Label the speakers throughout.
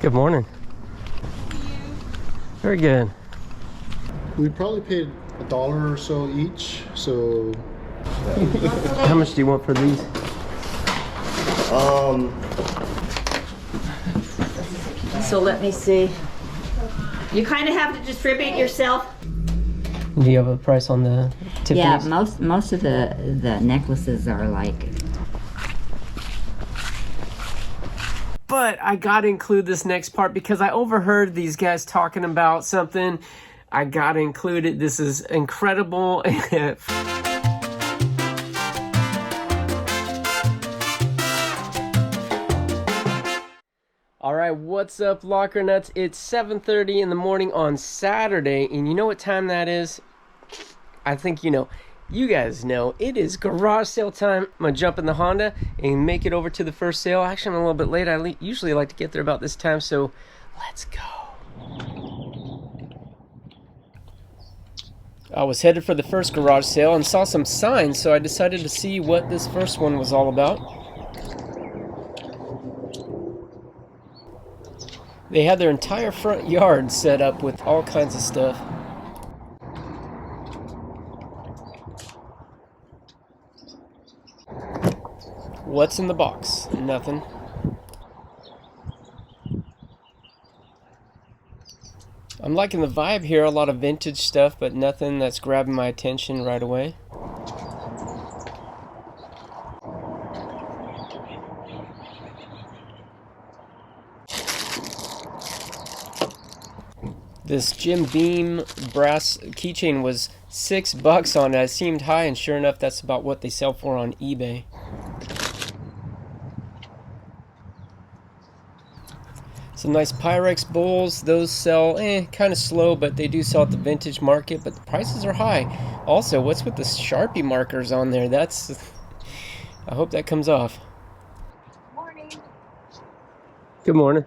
Speaker 1: Good morning. Very good.
Speaker 2: We probably paid $1 or so each, so...
Speaker 1: How much do you want for these?
Speaker 3: So let me see. You kind of have to distribute yourself.
Speaker 1: Do you have a price on the Tiffany's?
Speaker 3: Yeah, most of the necklaces are like.
Speaker 1: But I gotta include this next part because I overheard these guys talking about something. I gotta include it. This is incredible. All right, what's up, Locker Nuts? It's 7:30 in the morning on Saturday, and you know what time that is? I think you know. You guys know it is garage sale time. I'm gonna jump in the Honda and make it over to the first sale. Actually, I'm a little bit late. I usually like to get there about this time, so let's go. I was headed for the first garage sale and saw some signs, so I decided to see what this first one was all about. They had their entire front yard set up with all kinds of stuff. What's in the box? Nothing. I'm liking the vibe here, a lot of vintage stuff, but nothing that's grabbing my attention right away. This Jim Beam brass keychain was $6 on it. It seemed high, and sure enough, that's about what they sell for on eBay. Some nice Pyrex bowls. Those sell kind of slow, but they do sell at the vintage market, but the prices are high. Also, what's with the Sharpie markers on there? That's... I hope that comes off.
Speaker 3: Morning.
Speaker 1: Good morning.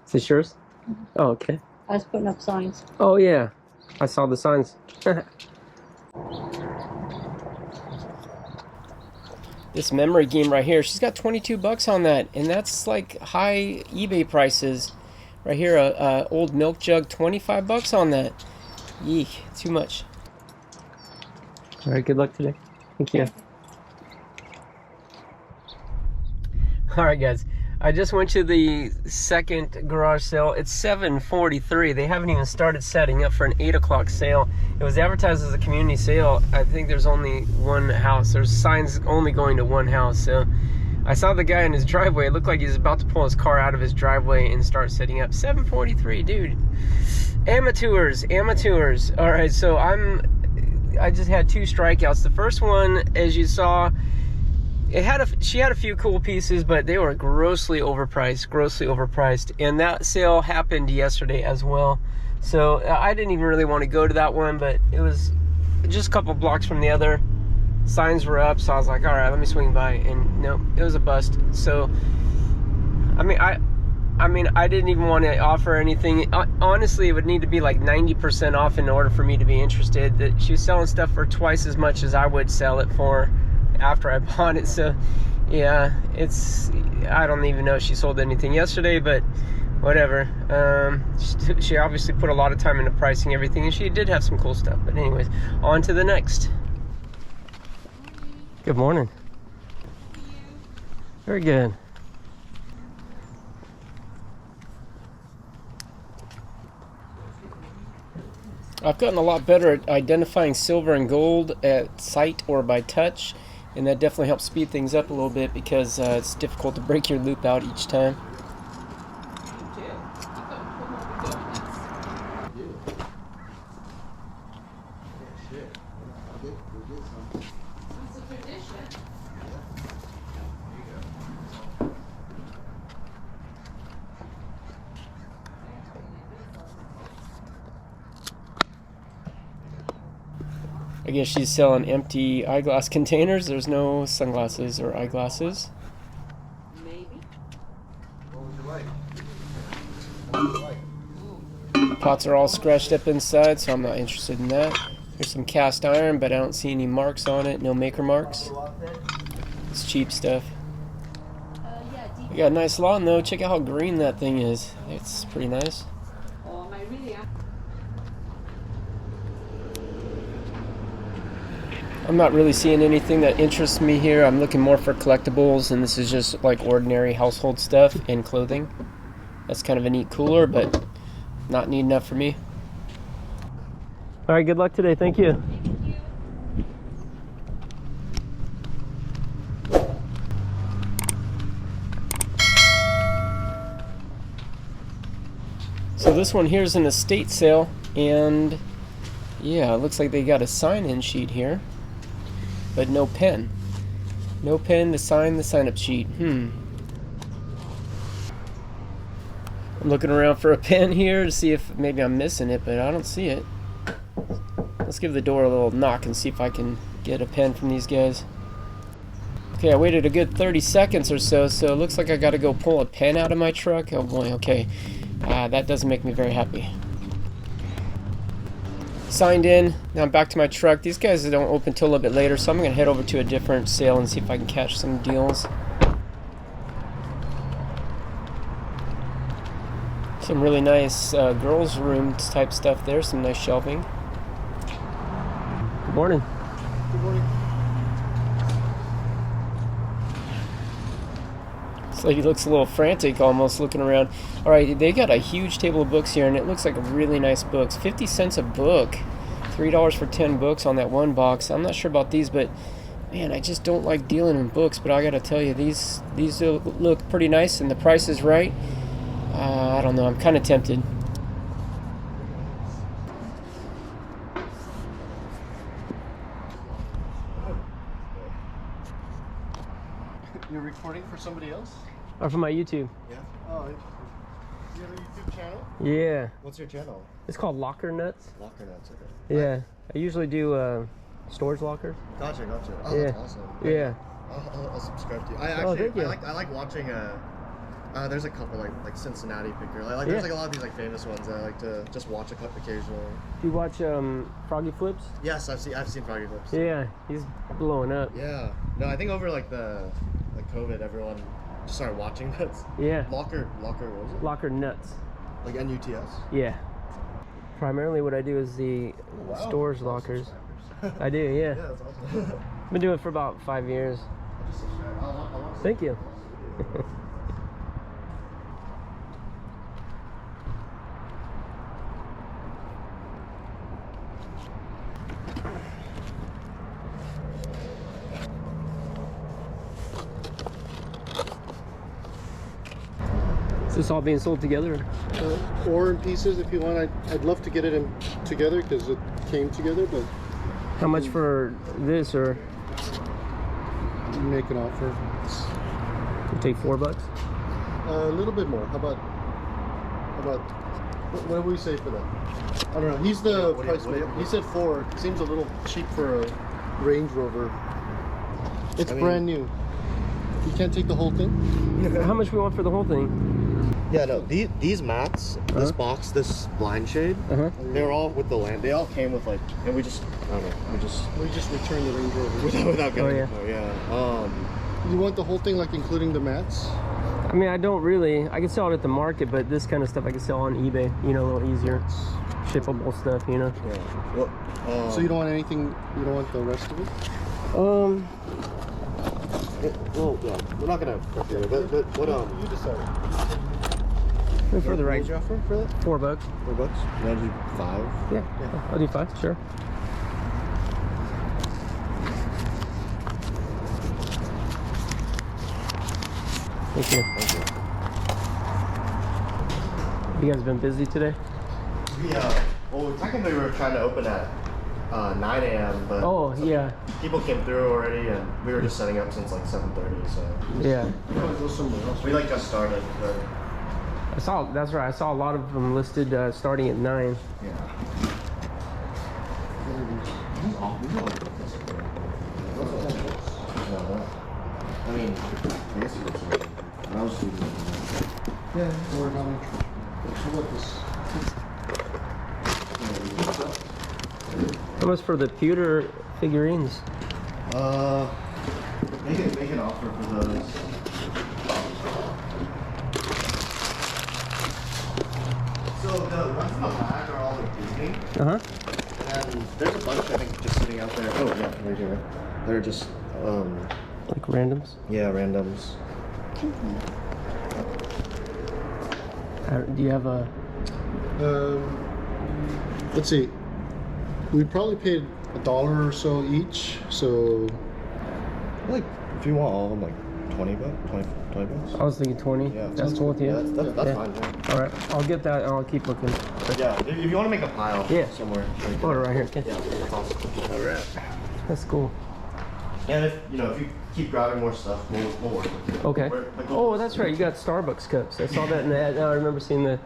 Speaker 1: Is this yours? Mm-hmm. Oh, okay.
Speaker 4: I was putting up signs.
Speaker 1: Oh, yeah. I saw the signs. This memory game right here, she's got $22 on that, and that's like high eBay prices. Right here, a old milk jug, $25 on that. Yeek, too much. All right, good luck today. Thank you. All right, guys. I just went to the second garage sale. It's 7:43. They haven't even started setting up for an 8 o'clock sale. It was advertised as a community sale. I think there's only one house. There's signs only going to one house. So I saw the guy in his driveway. It looked like he's about to pull his car out of his driveway and start setting up. 7:43, dude. Amateurs. All right, so I just had 2 strikeouts. The first one, as you saw, she had a few cool pieces, but they were grossly overpriced, and that sale happened yesterday as well. So I didn't even really want to go to that one, but it was just a couple blocks from the other. Signs were up, so I was like, all right, let me swing by, and no, it was a bust. So I mean I didn't even want to offer anything. Honestly, it would need to be like 90% off in order for me to be interested. That she was selling stuff for twice as much as I would sell it for after I bought it. So yeah, I don't even know if she sold anything yesterday, but whatever. She obviously put a lot of time into pricing everything, and she did have some cool stuff. But anyways, on to the next. Good morning. Very good. I've gotten a lot better at identifying silver and gold at sight or by touch, and that definitely helps speed things up a little bit because it's difficult to break your loop out each time. I guess she's selling empty eyeglass containers. There's no sunglasses or eyeglasses.
Speaker 3: Maybe.
Speaker 2: What would you like?
Speaker 1: Pots are all scratched up inside, so I'm not interested in that. There's some cast iron, but I don't see any marks on it. No maker marks. It's cheap stuff. We got a nice lawn though. Check out how green that thing is. It's pretty nice. I'm not really seeing anything that interests me here. I'm looking more for collectibles, and this is just like ordinary household stuff and clothing. That's kind of a neat cooler, but not neat enough for me. All right, good luck today. Thank you. So this one here is an estate sale, and yeah, it looks like they got a sign-in sheet here, but no pen. No pen to sign the sign-up sheet. I'm looking around for a pen here to see if maybe I'm missing it, but I don't see it. Let's give the door a little knock and see if I can get a pen from these guys. Okay, I waited a good 30 seconds or so, so it looks like I gotta go pull a pen out of my truck. Oh boy, okay. That doesn't make me very happy. Signed in, now I'm back to my truck. These guys don't open till a little bit later, so I'm gonna head over to a different sale and see if I can catch some deals. Some really nice girls' room type stuff there, some nice shelving. Good morning.
Speaker 2: Good morning.
Speaker 1: This lady looks a little frantic almost looking around. Alright, they got a huge table of books here, and it looks like really nice books. 50 cents a book. $3 for 10 books on that one box. I'm not sure about these, but man, I just don't like dealing in books, but I gotta tell you, these look pretty nice, and the price is right. I don't know, I'm kind of tempted.
Speaker 2: You're recording for somebody else?
Speaker 1: Or for my YouTube.
Speaker 2: Yeah. Oh, interesting. You have a YouTube channel?
Speaker 1: Yeah.
Speaker 2: What's your channel?
Speaker 1: It's called Locker Nuts.
Speaker 2: Locker Nuts, okay.
Speaker 1: Yeah. I usually do storage lockers.
Speaker 2: Gotcha. Oh,
Speaker 1: Yeah.
Speaker 2: that's awesome.
Speaker 1: Yeah.
Speaker 2: I'll subscribe to you.
Speaker 1: Thank you.
Speaker 2: I like watching there's a couple like Cincinnati picker. Like
Speaker 1: Yeah.
Speaker 2: there's like a lot of these like famous ones that I like to just watch occasionally.
Speaker 1: Do you watch Froggy Flips?
Speaker 2: Yes, I've seen Froggy Flips.
Speaker 1: Yeah, he's blowing up.
Speaker 2: Yeah. No, I think over like COVID, everyone just started watching this.
Speaker 1: Yeah.
Speaker 2: Locker, what was it?
Speaker 1: Locker Nuts.
Speaker 2: Like NUTS?
Speaker 1: Yeah. Primarily what I do is the storage lockers. I do, yeah.
Speaker 2: Yeah, that's awesome.
Speaker 1: Been doing it for about 5 years. Thank you. Is this all being sold together?
Speaker 2: Or in pieces if you want. I'd love to get it in together because it came together, but
Speaker 1: How much for this, or
Speaker 2: you make an offer.
Speaker 1: you take $4?
Speaker 2: A little bit more. How about what do we say for that? I don't know. He's the price maker. He said 4. It seems a little cheap for a Range Rover. It's brand new. You can't take the whole thing?
Speaker 1: How much we want for the whole thing?
Speaker 2: Yeah, no. These mats, this box, this blind shade, they're all with the land. They all came with like, and we just, I don't know. We just returned the Range Rover without getting it. Yeah. You want the whole thing, like including the mats?
Speaker 1: I mean, I don't really. I can sell it at the market, but this kind of stuff I can sell on eBay. You know, a little easier. Shippable stuff, you know.
Speaker 2: Yeah. Well, so you don't want anything? You don't want the rest of it? Well, yeah. We're not gonna prep you, but what you decide.
Speaker 1: For the right.
Speaker 2: What would you offer for that?
Speaker 1: $4.
Speaker 2: $4? You want to do 5?
Speaker 1: Yeah. I'll do 5. Sure. Thank you. You guys been busy today?
Speaker 2: Yeah. Well, technically we were trying to open at 9 a.m. but
Speaker 1: yeah.
Speaker 2: people came through already, and we were just setting up since like 7:30. So
Speaker 1: Yeah.
Speaker 2: we like just started. But
Speaker 1: That's right. I saw a lot of them listed starting at 9.
Speaker 2: yeah. I mean, I guess you could say. I was doing yeah, we're not so what this.
Speaker 1: How much for the pewter figurines?
Speaker 2: Make an offer for those. So the ones in the back are all like Disney.
Speaker 1: Uh-huh.
Speaker 2: And there's a bunch, I think, just sitting out there. Oh, yeah, right here. They're just,
Speaker 1: like randoms?
Speaker 2: yeah, randoms.
Speaker 1: Do you have a...
Speaker 4: Let's see. We probably paid $1 or so each, so...
Speaker 2: Like, if you want all of them, like 20 bucks? 20 bucks?
Speaker 1: I was thinking 20.
Speaker 2: Yeah.
Speaker 1: That's cool with you?
Speaker 2: Yeah, that's fine, yeah.
Speaker 1: All right, I'll get that and I'll keep looking.
Speaker 2: Yeah, if you want to make a pile somewhere.
Speaker 1: Put it right here.
Speaker 2: Yeah, that's awesome.
Speaker 1: All right. That's cool.
Speaker 2: And if you keep grabbing more stuff, we'll work with you.
Speaker 1: Okay. Oh, that's right. You got Starbucks cups. I saw that in the ad. Now I remember seeing the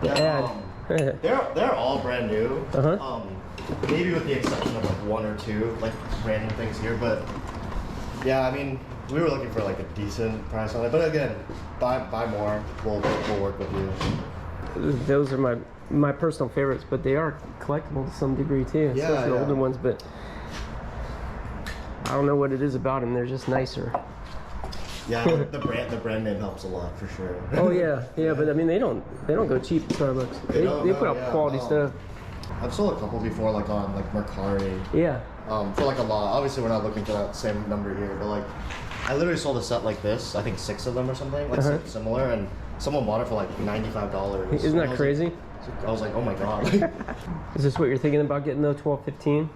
Speaker 1: ad.
Speaker 2: They're all brand new.
Speaker 1: Uh-huh.
Speaker 2: Maybe with the exception of like one or two like random things here, but yeah, I mean, we were looking for like a decent price on it. But again, buy more. We'll work with you.
Speaker 1: Those are my personal favorites, but they are collectible to some degree too, especially the older ones. But I don't know what it is about them. They're just nicer.
Speaker 2: Yeah, the brand name helps a lot for sure.
Speaker 1: Oh yeah, but I mean they don't go cheap at Starbucks. They put out quality stuff.
Speaker 2: I've sold a couple before, like on like Mercari.
Speaker 1: Yeah.
Speaker 2: For like a lot. Obviously, we're not looking for that same number here, but like, I literally sold a set like this. I think 6 of them or something, like similar, and someone bought it for like $95.
Speaker 1: Isn't that crazy?
Speaker 2: I was like, oh my god.
Speaker 1: Is this what you're thinking about getting though, 12, 15?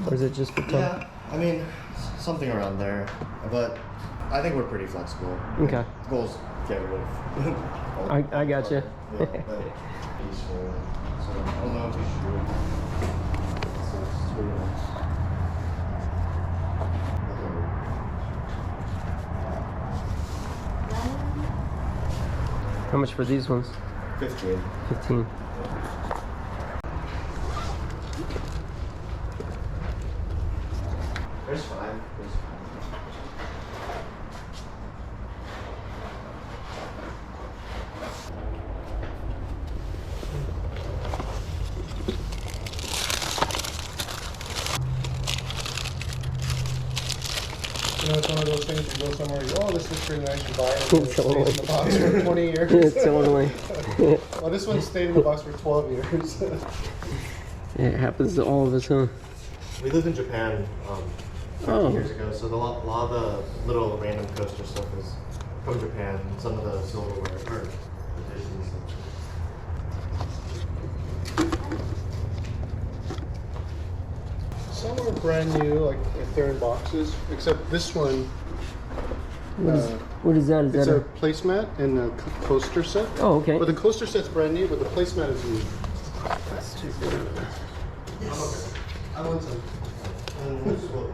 Speaker 1: Or is it just for 10?
Speaker 2: Yeah, I mean, something around there, but I think we're pretty flexible.
Speaker 1: Okay.
Speaker 2: The goal's get rid of.
Speaker 1: I got you.
Speaker 2: Yeah, but peaceful. So I don't know if we should do it. So it's really nice.
Speaker 1: How much for these ones?
Speaker 2: 15.
Speaker 1: 15.
Speaker 2: There's 5.
Speaker 4: You know, it's one of those things you go somewhere, you go, oh, this looks pretty nice, you buy it, and it stays in the box for 20 years.
Speaker 1: Totally.
Speaker 4: Well, this one stayed in the box for 12 years.
Speaker 1: It happens to all of us, huh?
Speaker 2: We lived in Japan 50 years ago, so a lot of the little random coaster stuff is from Japan. Some of the silverware or dishes and stuff.
Speaker 4: Some are brand new, like if they're in boxes, except this one.
Speaker 1: What is that? Is
Speaker 4: It's
Speaker 1: that
Speaker 4: a placemat and a coaster set.
Speaker 1: Oh, okay.
Speaker 4: But the coaster set's brand new, but the placemat is new.
Speaker 1: That's too good.
Speaker 2: Yes.
Speaker 4: I want some.
Speaker 2: And this is what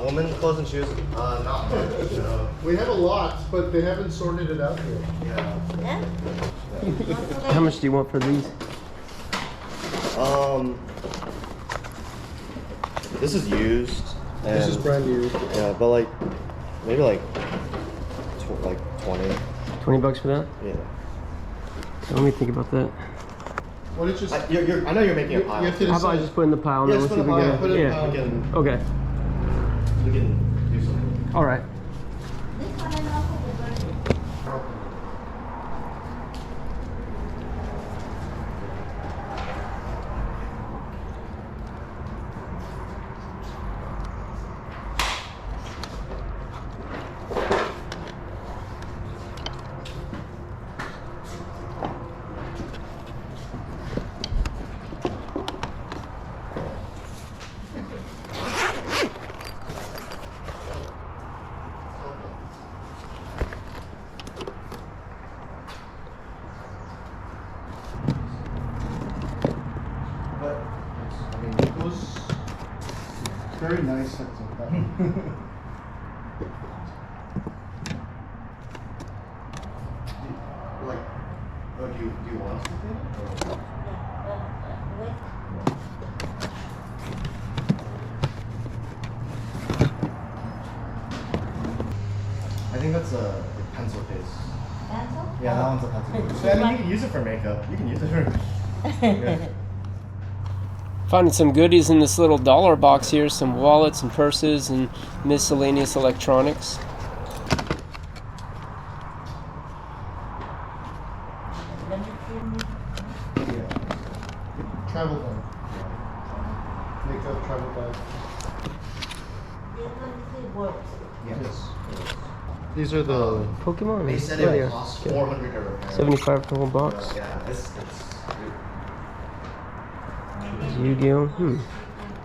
Speaker 2: women's clothes and shoes? Not much. No.
Speaker 4: We have a lot, but they haven't sorted it out yet.
Speaker 2: Yeah.
Speaker 1: How much do you want for these?
Speaker 2: This is used.
Speaker 4: This is brand new.
Speaker 2: Yeah, but like maybe like 20.
Speaker 1: 20 bucks for that?
Speaker 2: Yeah.
Speaker 1: Let me think about that.
Speaker 4: Well, it's just.
Speaker 2: I know you're making a pile.
Speaker 4: You have to
Speaker 1: How about I
Speaker 4: decide.
Speaker 1: just put in the pile?
Speaker 2: Yeah,
Speaker 1: and
Speaker 2: just
Speaker 1: we'll
Speaker 2: put
Speaker 1: see if
Speaker 2: in
Speaker 1: we
Speaker 2: the pile,
Speaker 1: can-
Speaker 2: put it in the
Speaker 1: yeah.
Speaker 2: pile.
Speaker 1: Okay.
Speaker 2: We can do something.
Speaker 1: All right.
Speaker 2: But I mean,
Speaker 4: Those very nice sets of that.
Speaker 2: like, oh, do you want something? I think that's a pencil case.
Speaker 3: Pencil?
Speaker 2: Yeah, that one's a pencil case. I mean, you can use it for makeup. You can use it for. Yeah.
Speaker 1: Finding some goodies in this little dollar box here, some wallets and purses and miscellaneous electronics.
Speaker 4: Travel bag. Makeup travel bag. Yes. These are the
Speaker 1: Pokemon?
Speaker 2: They said
Speaker 1: Oh,
Speaker 2: it
Speaker 1: yeah.
Speaker 2: costs 400 to repair.
Speaker 1: 75 for the whole box.
Speaker 2: Yeah, it's
Speaker 1: Yu-Gi-Oh.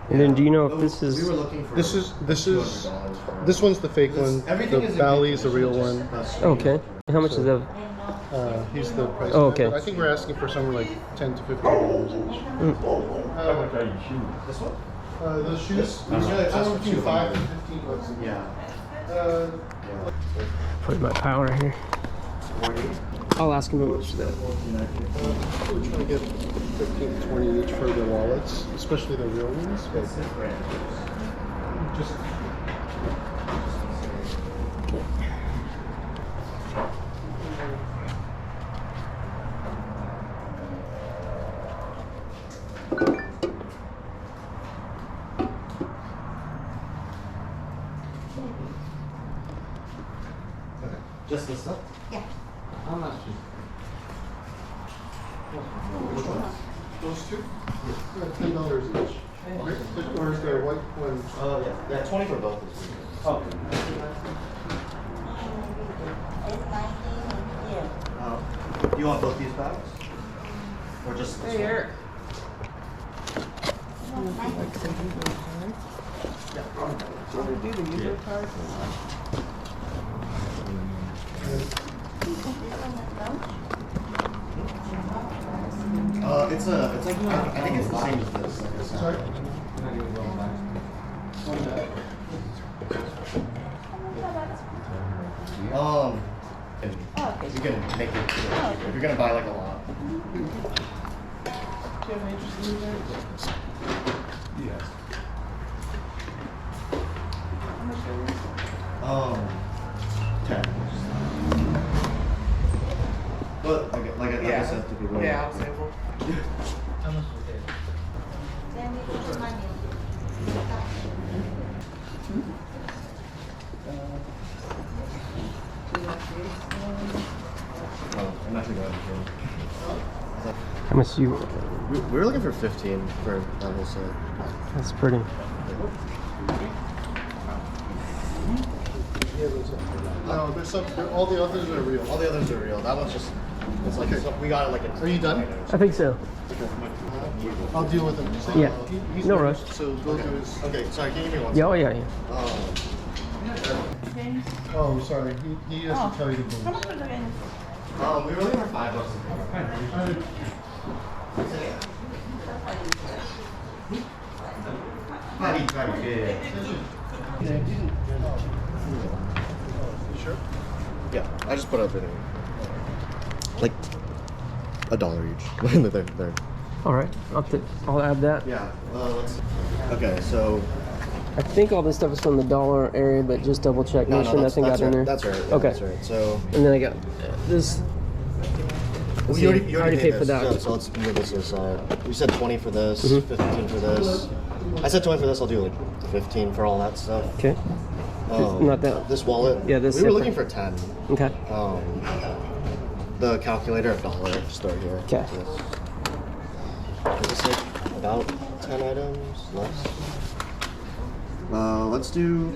Speaker 1: And then do you know if this
Speaker 2: We
Speaker 1: is...
Speaker 2: were looking for.
Speaker 4: this is
Speaker 2: $200 for
Speaker 4: this one's the fake one.
Speaker 2: Everything
Speaker 4: The
Speaker 2: is in
Speaker 4: Bally
Speaker 2: good
Speaker 4: is the real
Speaker 2: condition,
Speaker 4: one.
Speaker 2: just
Speaker 1: Okay. How much is that?
Speaker 4: He's the price.
Speaker 1: Oh,
Speaker 4: tag,
Speaker 1: okay.
Speaker 4: but I think we're asking for somewhere like $10 to $15 each.
Speaker 5: How much are your shoes?
Speaker 2: This one?
Speaker 4: Those shoes,
Speaker 2: That's
Speaker 4: somewhere
Speaker 2: for
Speaker 4: between 5
Speaker 2: $200.
Speaker 4: and $15 each.
Speaker 2: Yeah.
Speaker 1: Put my power here. I'll ask him how much for that.
Speaker 4: We're trying to get 15 to 20 each for the wallets, especially the real ones. But just
Speaker 2: Just this stuff?
Speaker 3: Yeah.
Speaker 5: How much is
Speaker 4: those two? Yeah, $10 each. Or is there white ones?
Speaker 2: Yeah, 20 for both.
Speaker 5: Oh.
Speaker 2: You want both these bags? Or just this one? It's like, I think it's the same as this. Like I said.
Speaker 4: Sorry?
Speaker 2: You can make it, if you're gonna buy like a lot.
Speaker 5: Yes.
Speaker 2: 10. But like I said to people.
Speaker 6: Yeah, I'll sample.
Speaker 5: How much is it?
Speaker 2: I'm not gonna go ahead.
Speaker 1: How much you...
Speaker 2: We were looking for 15 for that whole set.
Speaker 1: That's pretty.
Speaker 4: No, there's some. All the others are real.
Speaker 2: All the others are real. That one's just. It's like we got it like.
Speaker 4: Are you done?
Speaker 1: I think so.
Speaker 4: I'll deal with him. Just
Speaker 1: Yeah.
Speaker 4: He's
Speaker 1: No
Speaker 4: finished,
Speaker 1: rush.
Speaker 4: So go to his.
Speaker 2: Okay, sorry. Can you give me one?
Speaker 1: Yeah, oh, yeah, yeah.
Speaker 4: Oh, sorry. He has to tell you to move.
Speaker 2: We were looking for $5. Very good.
Speaker 4: You sure?
Speaker 2: Yeah, I just put up in like $1 each. They're.
Speaker 1: All right. I'll add that.
Speaker 2: Yeah. Let's. Okay, so.
Speaker 1: I think all this stuff is from the dollar area, but just double check. Make sure nothing got in there.
Speaker 2: That's right. Yeah,
Speaker 1: Okay.
Speaker 2: That's right. So.
Speaker 1: And then I got this.
Speaker 2: Well, you already
Speaker 1: paid
Speaker 2: paid
Speaker 1: for
Speaker 2: this,
Speaker 1: that.
Speaker 2: So let's move this aside. We said 20 for this,
Speaker 1: Mhm.
Speaker 2: 15 for this. I said 20 for this. I'll do like 15 for all that stuff.
Speaker 1: Okay. Not that.
Speaker 2: This wallet.
Speaker 1: Yeah, this
Speaker 2: We were
Speaker 1: separate.
Speaker 2: looking for 10.
Speaker 1: Okay.
Speaker 2: The calculator $1. Just throw it here.
Speaker 1: Okay.
Speaker 2: Is this like about 10 items less? Let's do.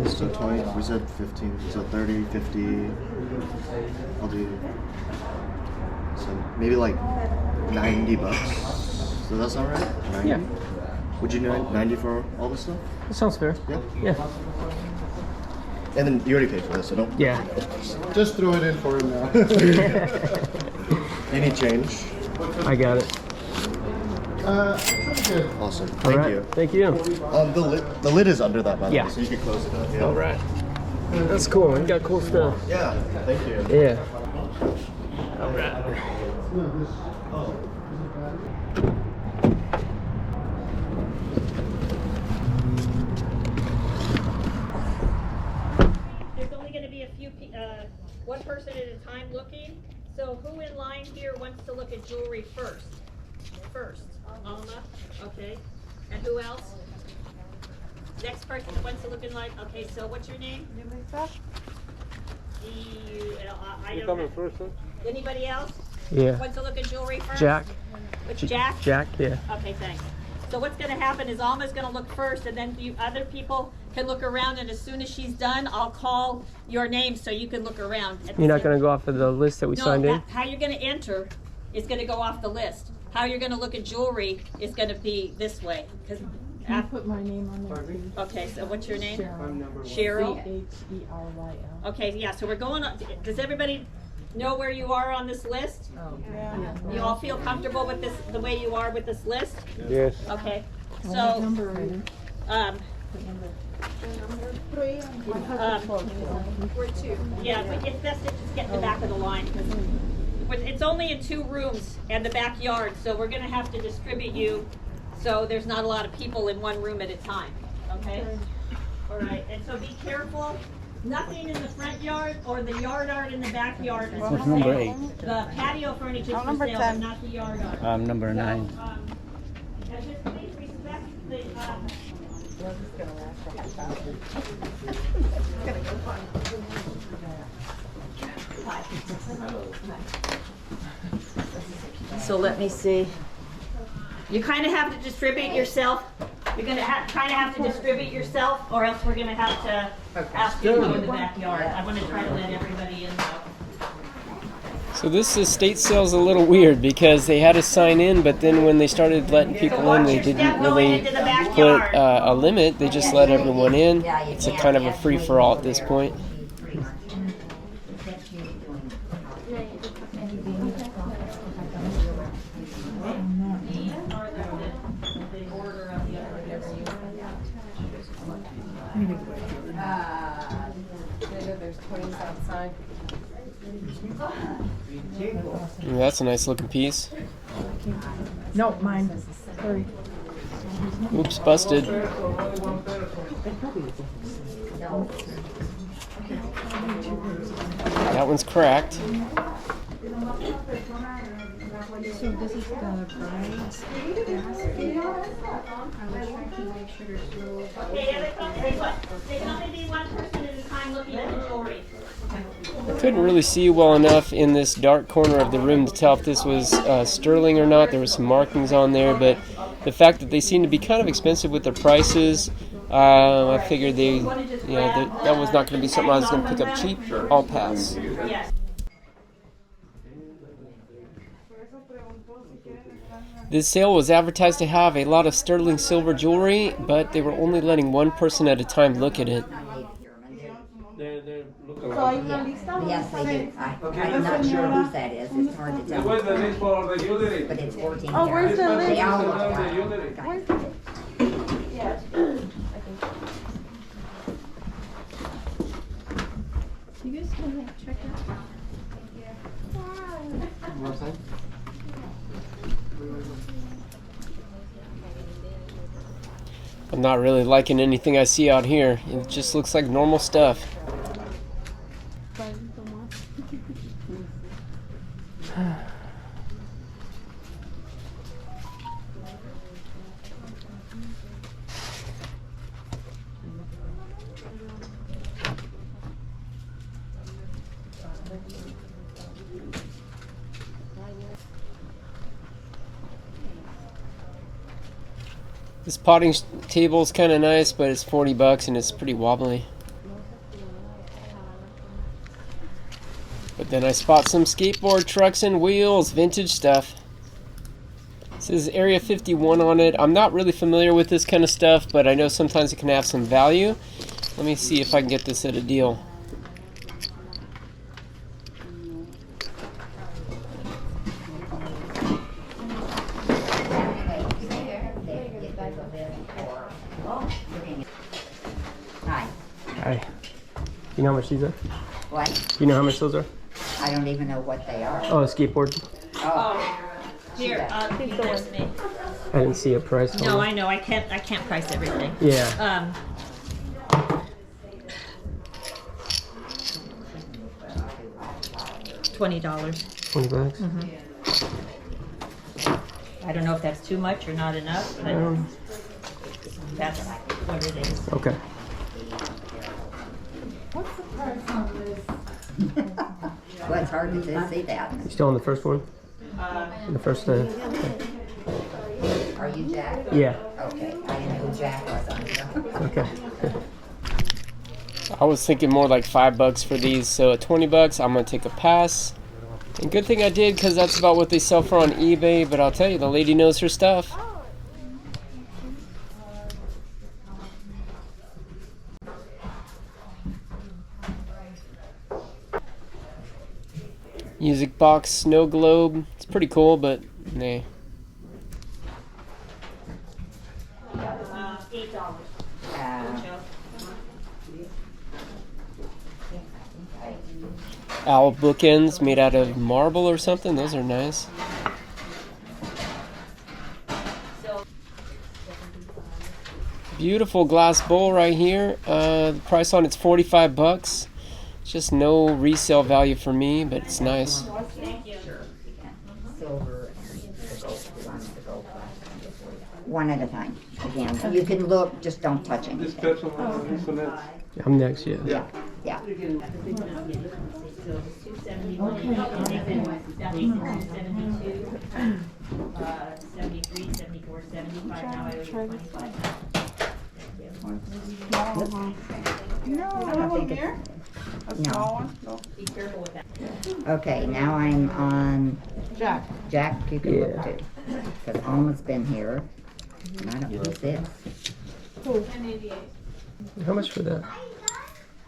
Speaker 2: So 20. We said 15. So 30, 50. I'll do. So maybe like $90. Does that sound right? 90?
Speaker 1: Yeah.
Speaker 2: Would you do 90 for all this stuff?
Speaker 1: That sounds fair.
Speaker 2: Yeah.
Speaker 1: Yeah.
Speaker 2: And then you already paid for this, so don't.
Speaker 1: Yeah.
Speaker 4: Just throw it in for him now.
Speaker 2: You need change.
Speaker 1: I got it.
Speaker 4: Pretty good.
Speaker 2: Awesome.
Speaker 1: All
Speaker 2: Thank
Speaker 1: right.
Speaker 2: you.
Speaker 1: Thank you.
Speaker 2: The lid is under that, by the
Speaker 1: Yeah.
Speaker 2: way, so you can close it up. Yeah.
Speaker 1: All right. That's cool. You got cool stuff.
Speaker 2: Yeah. Thank you.
Speaker 1: Yeah. All right.
Speaker 3: There's only going to be a a few, one person at a time looking. So who in line here wants to look at jewelry first? Alma, okay. And who else? Next person that wants to look in line. Okay, so what's your name? I don't know.
Speaker 4: First, huh?
Speaker 3: Anybody else?
Speaker 1: Yeah.
Speaker 3: Wants to look at jewelry first?
Speaker 1: Jack.
Speaker 3: Which Jack?
Speaker 1: Jack, yeah.
Speaker 3: Okay, thanks. So what's going to happen is Alma's going to look first, and then you other people can look around, and as soon as she's done, I'll call your name so you can look around.
Speaker 1: You're not going to go off of the list that we signed in?
Speaker 3: No, how you're going to enter is going to go off the list. How you're going to look at jewelry is going to be this way.
Speaker 6: Can you put my name on there, please?
Speaker 3: Okay, so what's your name?
Speaker 6: Cheryl.
Speaker 3: Cheryl.
Speaker 6: Cheryl.
Speaker 3: Okay, yeah, so we're going on. Does everybody know where you are on this list?
Speaker 6: Oh, yeah.
Speaker 3: You all feel comfortable with this, the way you are with this list?
Speaker 1: Yes.
Speaker 3: Okay,
Speaker 6: What
Speaker 3: so,
Speaker 6: number are you?
Speaker 3: we're two. Yeah, but it's best to just get in the back of the line. It's only in 2 rooms and the backyard, so we're gonna have to distribute you so there's not a lot of people in one room at a time, okay? All right, and so be careful. Nothing in the front yard or the yard art in the backyard is for sale.
Speaker 7: Number 8.
Speaker 3: The patio furniture is for sale, but not the yard art.
Speaker 7: Number 9.
Speaker 3: So, and just please respect the, So let me see. You kind of have to distribute yourself. You're going to kind of have to distribute yourself, or else we're going to have to ask you to go in the backyard. I want to try to let everybody in though.
Speaker 1: So this estate sale's a little weird because they had to sign in, but then when they started letting people in, they didn't really put a limit. They just let everyone in. It's a kind of a free-for-all at this point.
Speaker 6: There's 20 outside.
Speaker 1: That's a nice looking piece.
Speaker 6: No, mine. Sorry.
Speaker 1: Oops, busted. That one's cracked.
Speaker 6: So this is the bride's basket. I was trying to make sure there's no...
Speaker 3: Okay, there can only be one person at a time looking at the jewelry.
Speaker 1: I couldn't really see well enough in this dark corner of the room to tell if this was sterling or not. There were some markings on there, but the fact that they seem to be kind of expensive with their prices, I figured that was not going to be something I was going to pick up cheap. I'll pass.
Speaker 3: Yes.
Speaker 1: This sale was advertised to have a lot of sterling silver jewelry, but they were only letting one person at a time look at it.
Speaker 8: Yes, they do. I'm not sure whose that is. It's hard to tell. But it's 14
Speaker 6: Oh, where's the list?
Speaker 8: They all look
Speaker 6: Where's you guys can check it out.
Speaker 1: I'm not really liking anything I see out here. It just looks like normal stuff. This potting table is kind of nice, but it's $40 and it's pretty wobbly. But then I spot some skateboard trucks and wheels, vintage stuff. It says Area 51 on it. I'm not really familiar with this kind of stuff, but I know sometimes it can have some value. Let me see if I can get this at a deal.
Speaker 8: Hi.
Speaker 1: Hi. You know how much these are?
Speaker 8: What?
Speaker 1: You know how much those are?
Speaker 8: I don't even know what they are.
Speaker 1: Oh, a skateboard.
Speaker 8: Oh.
Speaker 3: Here, there's me.
Speaker 1: I didn't see a price on
Speaker 3: No,
Speaker 1: it.
Speaker 3: I know. I can't price everything.
Speaker 1: Yeah.
Speaker 3: $20.
Speaker 1: $20.
Speaker 3: I don't know if that's too much or not enough, but that's what it is.
Speaker 1: Okay.
Speaker 6: What's the price on this?
Speaker 8: Well, it's hard to see that.
Speaker 1: You still on the first one? The first.
Speaker 8: Are you Jack?
Speaker 1: Yeah.
Speaker 8: Okay, I didn't know who Jack was on here.
Speaker 1: Okay. I was thinking more like $5 for these, so at $20, I'm gonna take a pass. And good thing I did, because that's about what they sell for on eBay. But I'll tell you, the lady knows her stuff. Music box, snow globe. It's pretty cool, but nah.
Speaker 3: $8.
Speaker 1: Owl bookends made out of marble or something. Those are nice. Beautiful glass bowl right here. The price on it's $45. Just no resale value for me, but it's nice.
Speaker 8: Silver and the gold. One at a time. Again, you can look, just don't touch anything.
Speaker 1: I'm next, yeah.
Speaker 8: Yeah, yeah. No.
Speaker 3: Be careful with that.
Speaker 8: Okay, now I'm on
Speaker 6: Jack.
Speaker 8: Jack. You can look
Speaker 1: Yeah.
Speaker 8: too, because Alma's been here. And I don't know who's this.
Speaker 1: How much for that?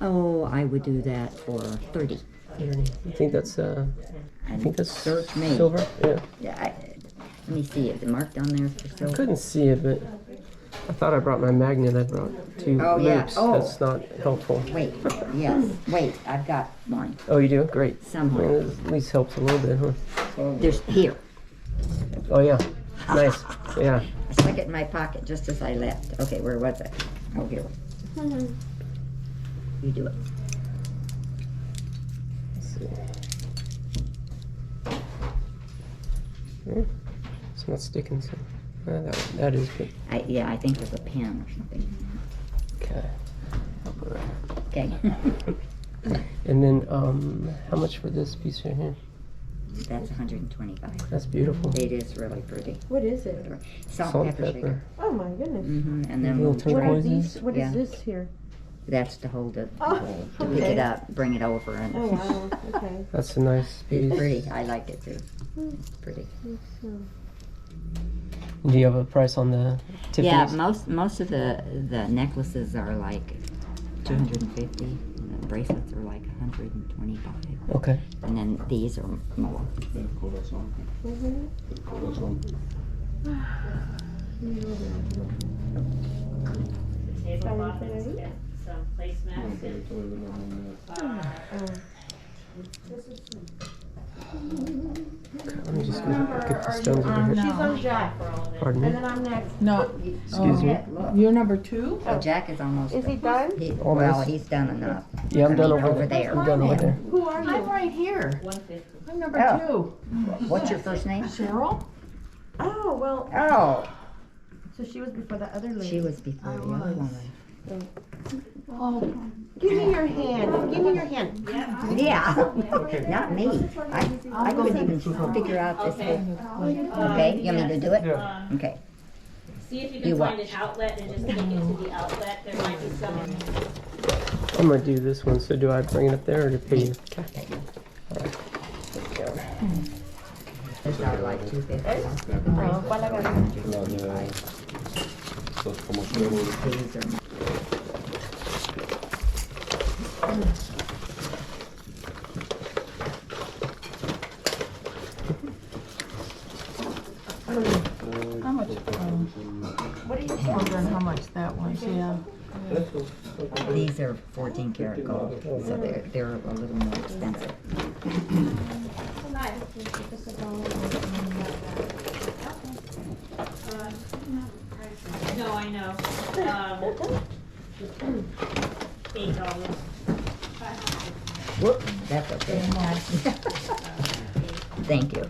Speaker 8: Oh, I would do that for 30.
Speaker 1: I think that's
Speaker 8: Search me.
Speaker 1: silver. Yeah.
Speaker 8: Yeah, let me see. Is it marked on there for
Speaker 1: I
Speaker 8: silver?
Speaker 1: couldn't see it, but I thought I brought my magnet. I brought 2
Speaker 8: Oh, yeah.
Speaker 1: loops.
Speaker 8: Oh.
Speaker 1: That's not helpful.
Speaker 8: Wait, yes. Wait, I've got one
Speaker 1: Oh, you do? Great.
Speaker 8: somewhere.
Speaker 1: Well, at least helps a little bit, huh?
Speaker 8: There's here.
Speaker 1: Oh yeah. Nice. Yeah.
Speaker 8: I stuck it in my pocket just as I left. Okay, where was it? Oh, here. You do it.
Speaker 1: Let's see. It's not sticking, so that is good.
Speaker 8: Yeah, I think there's a pen or something.
Speaker 1: Okay. I'll put it right.
Speaker 8: Okay.
Speaker 1: And then, how much for this piece right here?
Speaker 8: That's 125.
Speaker 1: That's beautiful.
Speaker 8: It is really pretty.
Speaker 6: What is it?
Speaker 8: Salt,
Speaker 1: Salt,
Speaker 8: pepper, shaker.
Speaker 6: Oh my goodness.
Speaker 8: And then
Speaker 1: Little
Speaker 8: we'll try.
Speaker 6: What are
Speaker 1: turquoises.
Speaker 6: these? What
Speaker 8: Yeah.
Speaker 6: is this here?
Speaker 8: That's to hold it,
Speaker 6: Oh,
Speaker 8: to pick it up, bring it over, and
Speaker 6: Oh wow. Okay.
Speaker 1: That's a nice piece.
Speaker 8: it's pretty. I like it too. It's pretty.
Speaker 1: Do you have a price on the
Speaker 8: Yeah,
Speaker 1: Tiffany's?
Speaker 8: most of the necklaces are like 250, and the bracelets are like 125,
Speaker 1: Okay.
Speaker 8: and then these are more.
Speaker 3: Table bottoms, get some placemats and
Speaker 1: Let me just get the stones over here.
Speaker 6: She's on Jack.
Speaker 1: Pardon
Speaker 6: And
Speaker 1: me.
Speaker 6: then I'm next.
Speaker 7: No,
Speaker 1: Excuse me.
Speaker 8: Look,
Speaker 7: you're number 2?
Speaker 8: so Jack is almost.
Speaker 6: Is he done?
Speaker 8: Well,
Speaker 1: Almost.
Speaker 8: he's done enough.
Speaker 1: Yeah, I'm done
Speaker 8: over
Speaker 1: over
Speaker 8: there.
Speaker 1: I'm done over there.
Speaker 6: Who are
Speaker 7: I'm
Speaker 6: you?
Speaker 7: right here.
Speaker 3: 150.
Speaker 7: I'm number
Speaker 8: Oh. What's your first name?
Speaker 7: 2. Cheryl?
Speaker 6: Oh well.
Speaker 8: Oh,
Speaker 6: So she was before the other lady.
Speaker 8: she was before the other woman.
Speaker 7: Oh,
Speaker 6: Give me your hand. Give me your hand.
Speaker 8: Yeah, not me. I couldn't even figure out this whole. Okay, you want me to do it? Okay.
Speaker 3: See if you
Speaker 8: You
Speaker 3: can find
Speaker 8: watch.
Speaker 3: an outlet and just take it to the outlet. There might be some.
Speaker 1: I'm gonna do this one. So do I bring it up there or do I pay you? Okay.
Speaker 8: These are like 250. These are.
Speaker 7: how much?
Speaker 6: What are you
Speaker 7: I wonder how much that was, yeah.
Speaker 8: These are 14 karat gold, so they're a little more expensive.
Speaker 3: No, I know. $8.
Speaker 8: Whoop, that's okay. Thank you.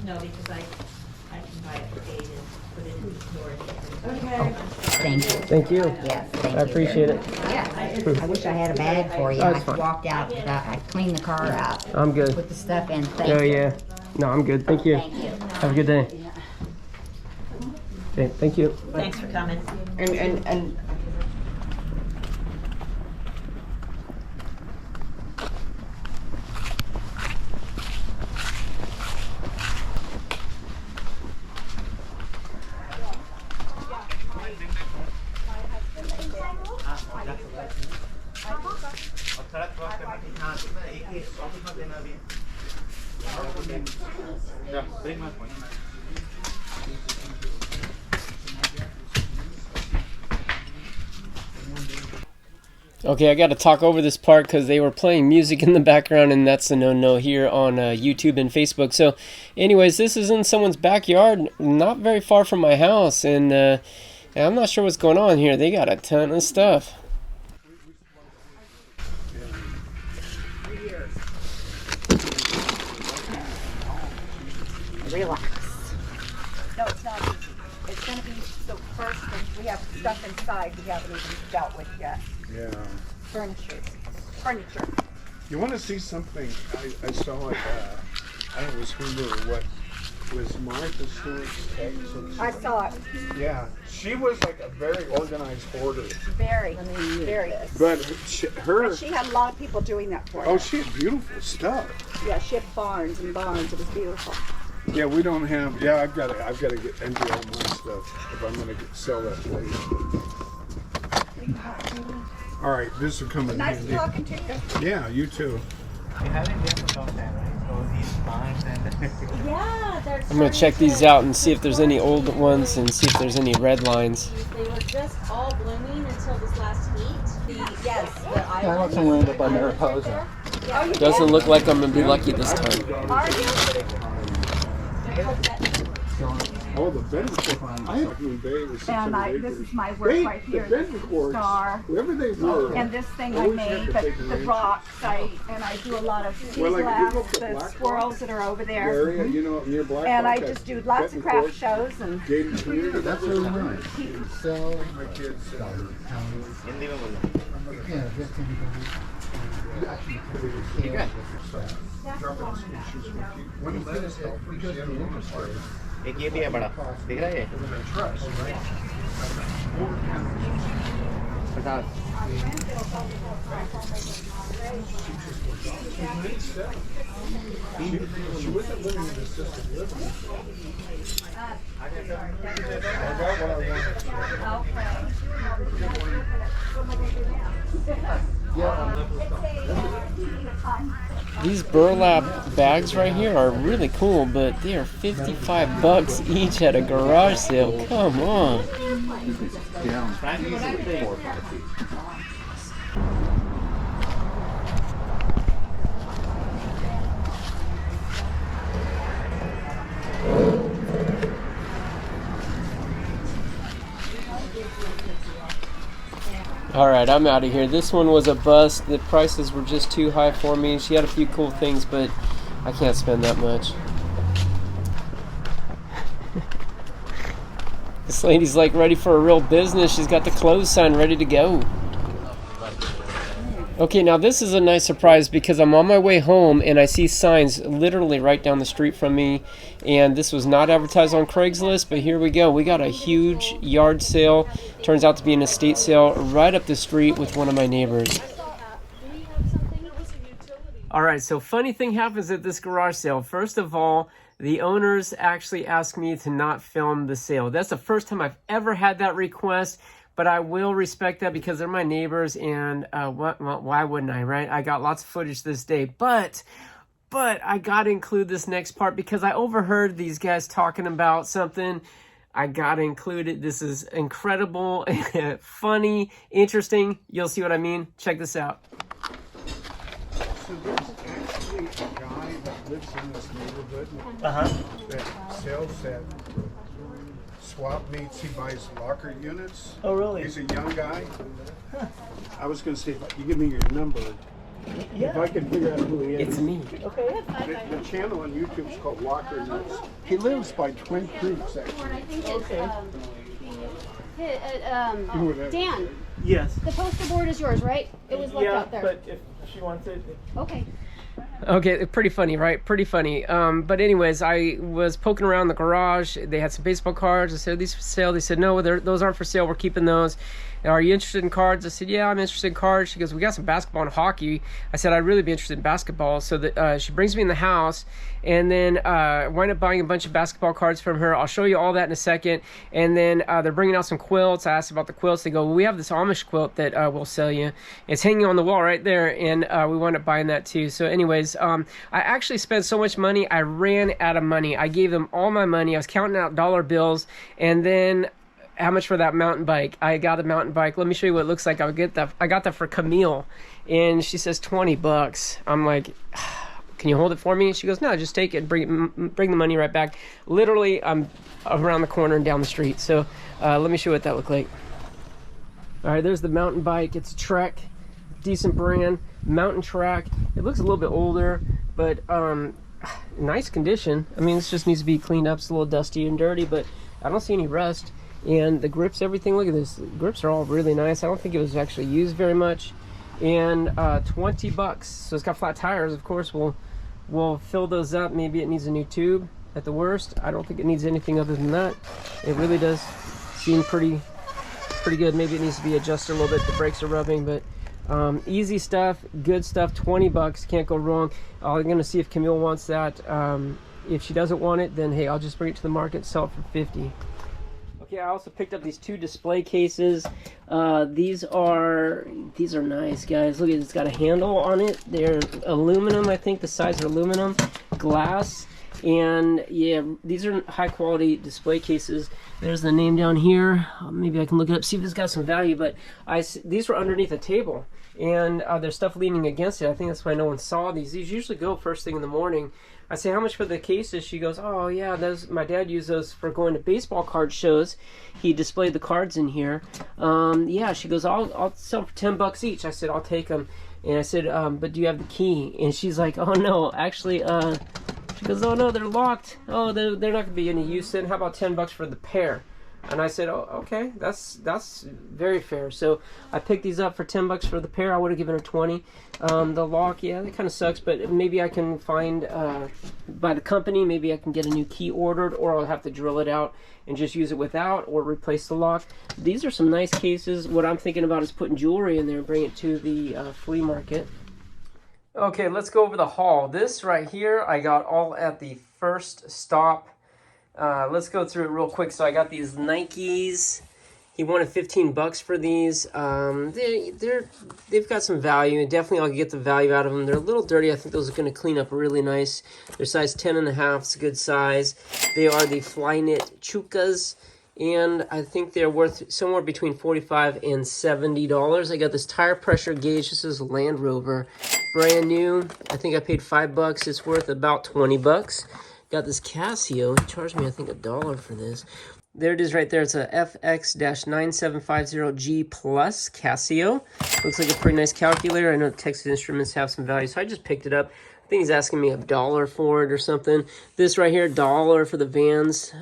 Speaker 3: No, because I can buy it for 8 and put it in the storage.
Speaker 6: Okay.
Speaker 8: Thank you.
Speaker 1: Thank you.
Speaker 8: Yes, thank you.
Speaker 1: I appreciate it.
Speaker 8: Yeah. I wish I had a bag for you.
Speaker 1: Oh,
Speaker 8: I
Speaker 1: it's fine.
Speaker 8: walked out, I cleaned the car out.
Speaker 1: I'm good.
Speaker 8: Put the stuff in. Thank
Speaker 1: Oh
Speaker 8: you.
Speaker 1: yeah. No, I'm good. Thank you.
Speaker 8: Thank you.
Speaker 1: Have a good day. Okay, thank you.
Speaker 3: Thanks for coming.
Speaker 8: And
Speaker 1: Okay, I got to talk over this part because they were playing music in the background, and that's a no-no here on YouTube and Facebook. So, anyways, this is in someone's backyard, not very far from my house, and I'm not sure what's going on here. They got a ton of stuff.
Speaker 8: relax.
Speaker 9: No, it's not easy. It's gonna be, so first, we have stuff inside we haven't even dealt with yet.
Speaker 4: Yeah.
Speaker 9: Furniture.
Speaker 4: You want to see something? I saw it. I don't know, it was Hulu or what. Was Martha Stewart's text?
Speaker 9: I saw it.
Speaker 4: Yeah, she was like a very organized hoarder.
Speaker 9: Very.
Speaker 4: But
Speaker 9: But she had a lot of people doing that for her.
Speaker 4: oh, she had beautiful stuff.
Speaker 9: Yeah, she had barns and barns. It was beautiful.
Speaker 4: Yeah, we don't have. Yeah, I've got to get empty all my stuff if I'm going to sell that place. All right, this will come in
Speaker 9: Nice
Speaker 4: handy.
Speaker 9: talking to you.
Speaker 4: Yeah, you too.
Speaker 5: You haven't been for some time, right? So these barns and
Speaker 3: Yeah, they're
Speaker 1: I'm going to check these out and see if there's any old ones and see if there's any red lines.
Speaker 10: They were just all blooming until this last heat.
Speaker 9: Yes, the
Speaker 5: I
Speaker 9: island.
Speaker 5: want some wind up on Mariposa.
Speaker 9: Oh, you
Speaker 1: Doesn't look like I'm going to be lucky this time.
Speaker 9: Are you?
Speaker 4: Oh, the Bedford. I have Moon Bay was 600
Speaker 9: And
Speaker 4: acres.
Speaker 9: this is my work right here.
Speaker 4: The
Speaker 9: This
Speaker 4: Bedford
Speaker 9: star.
Speaker 4: whoever they were.
Speaker 9: And this thing I
Speaker 4: always
Speaker 9: made,
Speaker 4: had to
Speaker 9: but
Speaker 4: take a
Speaker 9: the
Speaker 4: ranch.
Speaker 9: rocks, and I do a lot of sea
Speaker 4: Well, like, if you
Speaker 9: glass,
Speaker 4: look at
Speaker 9: the
Speaker 4: Black
Speaker 9: squirrels that are over
Speaker 4: The
Speaker 9: there.
Speaker 4: area, you know, near Black
Speaker 9: And I
Speaker 4: Rock,
Speaker 9: just do
Speaker 4: that
Speaker 9: lots of
Speaker 4: Bedford
Speaker 9: craft
Speaker 4: Court,
Speaker 9: shows and
Speaker 4: gated community. That's really nice.
Speaker 5: So,
Speaker 4: My kids.
Speaker 5: yeah, just to be you actually
Speaker 4: When you finish it, because the interest rate.
Speaker 2: एक ये भी है बड़ा दिख रहा है ये 50
Speaker 4: She wasn't living in assisted living. I got what I wanted.
Speaker 1: These burlap bags right here are really cool, but they are 55 bucks each at a garage sale. Come on. Alright, I'm out of here. This one was a bust. The prices were just too high for me. She had a few cool things, but I can't spend that much. This lady's like ready for a real business. She's got the clothes sign ready to go. Okay, now this is a nice surprise because I'm on my way home and I see signs literally right down the street from me. And this was not advertised on Craigslist, but here we go. We got a huge yard sale. Turns out to be an estate sale right up the street with one of my neighbors. All right, so funny thing happens at this garage sale. First of all, the owners actually asked me to not film the sale. That's the first time I've ever had that request. But I will respect that because they're my neighbors, and why wouldn't I, right? I got lots of footage this day, but I got to include this next part because I overheard these guys talking about something. I got to include it. This is incredible, funny, interesting. You'll see what I mean. Check this out.
Speaker 4: So there's actually a guy that lives in this neighborhood that sells that swap meets. He buys locker units.
Speaker 5: Oh, really?
Speaker 4: He's a young guy. I was going to say, if you give me your number, If I can figure out who he is.
Speaker 1: It's me.
Speaker 5: Okay.
Speaker 4: The channel on YouTube is called Walker News. He lives by Twin Creeks, actually.
Speaker 5: Okay.
Speaker 9: Dan,
Speaker 5: Yes.
Speaker 9: the poster board is yours, right? It was left out there.
Speaker 5: but if she wants it.
Speaker 9: Okay.
Speaker 1: Okay, pretty funny, right? Pretty funny. But anyways, I was poking around the garage. They had some baseball cards. I said, are these for sale? They said, no, those aren't for sale. We're keeping those. Are you interested in cards? I said, yeah, I'm interested in cards. She goes, we got some basketball and hockey. I said, I'd really be interested in basketball. So that she brings me in the house, and then I wind up buying a bunch of basketball cards from her. I'll show you all that in a second. And then they're bringing out some quilts. I asked about the quilts. They go, well, we have this Amish quilt that we'll sell you. It's hanging on the wall right there, and we wound up buying that too. So anyways, I actually spent so much money, I ran out of money. I gave them all my money. I was counting out dollar bills, and then how much for that mountain bike? I got a mountain bike. Let me show you what it looks like. I got that for Camille, and she says $20. I'm like, can you hold it for me? She goes, no, just take it and bring the money right back. Literally, I'm around the corner and down the street. So let me show you what that looked like. All right, there's the mountain bike. It's a Trek, decent brand, Mountain Track. It looks a little bit older, but nice condition. I mean, this just needs to be cleaned up. It's a little dusty and dirty, but I don't see any rust. And the grips, everything, look at this. The grips are all really nice. I don't think it was actually used very much. And $20. So it's got flat tires. Of course, we'll fill those up. Maybe it needs a new tube at the worst. I don't think it needs anything other than that. It really does seem pretty good. Maybe it needs to be adjusted a little bit. The brakes are rubbing, but easy stuff, good stuff. $20, can't go wrong. I'm gonna see if Camille wants that. If she doesn't want it, then hey, I'll just bring it to the market, sell it for $50. Okay, I also picked up these two display cases. These are nice, guys. Look at it, it's got a handle on it. They're aluminum, I think the sides are aluminum, glass, and yeah, these are high quality display cases. There's the name down here. Maybe I can look it up, see if it's got some value, but these were underneath a table, and there's stuff leaning against it. I think that's why no one saw these. These usually go first thing in the morning. I say, how much for the cases? She goes, oh yeah, my dad used those for going to baseball card shows. He displayed the cards in here. Yeah, she goes, I'll sell for $10 each. I said, I'll take them. And I said, but do you have the key? And she's like, oh no, actually, she goes, oh no, they're locked. Oh, they're not gonna be any use then. How about $10 for the pair? And I said, oh, okay, that's very fair. So I picked these up for $10 for the pair. I would have given her 20. The lock, yeah, that kind of sucks, but maybe I can find by the company, maybe I can get a new key ordered, or I'll have to drill it out and just use it without, or replace the lock. These are some nice cases. What I'm thinking about is putting jewelry in there and bring it to the flea market. Okay, let's go over the haul. This right here, I got all at the first stop. Let's go through it real quick. So I got these Nikes. He wanted $15 for these. They've got some value, and definitely I'll get the value out of them. They're a little dirty. I think those are going to clean up really nice. They're size 10.5. It's a good size. They are the Flyknit Chukas, and I think they're worth somewhere between $45 and $70. I got this tire pressure gauge. This is Land Rover, brand new. I think I paid $5. It's worth about $20. Got this Casio. He charged me, I think, $1 for this. There it is right there. It's a FX-9750G Plus Casio. Looks like a pretty nice calculator. I know Texas Instruments have some value, so I just picked it up. I think he's asking me $1 for it or something. This right here, $1 for the Vans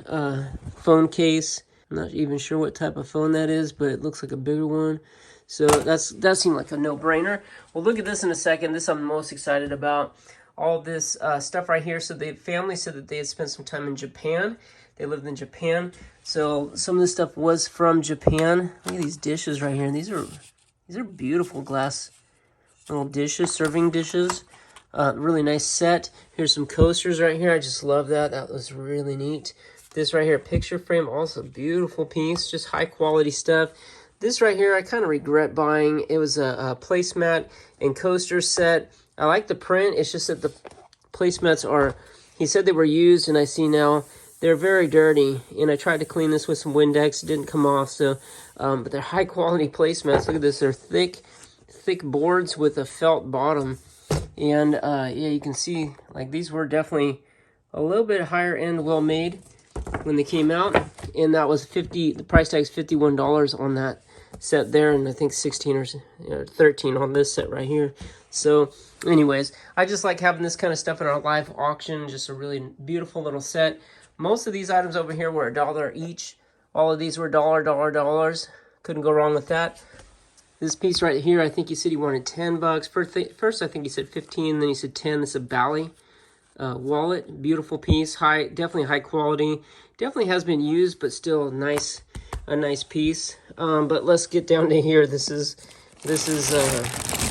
Speaker 1: phone case. I'm not even sure what type of phone that is, but it looks like a bigger one. So that seemed like a no-brainer. We'll look at this in a second. This I'm most excited about. All this stuff right here. So the family said that they had spent some time in Japan. They lived in Japan. So some of this stuff was from Japan. Look at these dishes right here. These are beautiful glass little dishes, serving dishes. Really nice set. Here's some coasters right here. I just love that. That was really neat. This right here, picture frame, also beautiful piece. Just high quality stuff. This right here, I kind of regret buying. It was a placemat and coaster set. I like the print. It's just that the placemats are, he said they were used, and I see now they're very dirty. And I tried to clean this with some Windex. It didn't come off. So, but they're high quality placemats. Look at this. They're thick boards with a felt bottom. And yeah, you can see like these were definitely a little bit higher end, well made when they came out. And that was the price tag's $51 on that set there, and I think 16 or 13 on this set right here. So anyways, I just like having this kind of stuff in our live auction. Just a really beautiful little set. Most of these items over here were $1 each. All of these were $1. Couldn't go wrong with that. This piece right here, I think he said he wanted 10 bucks. First I think he said 15, then he said 10. This is a Bally wallet. Beautiful piece. Definitely high quality. Definitely has been used, but still a nice piece. But let's get down to here. This is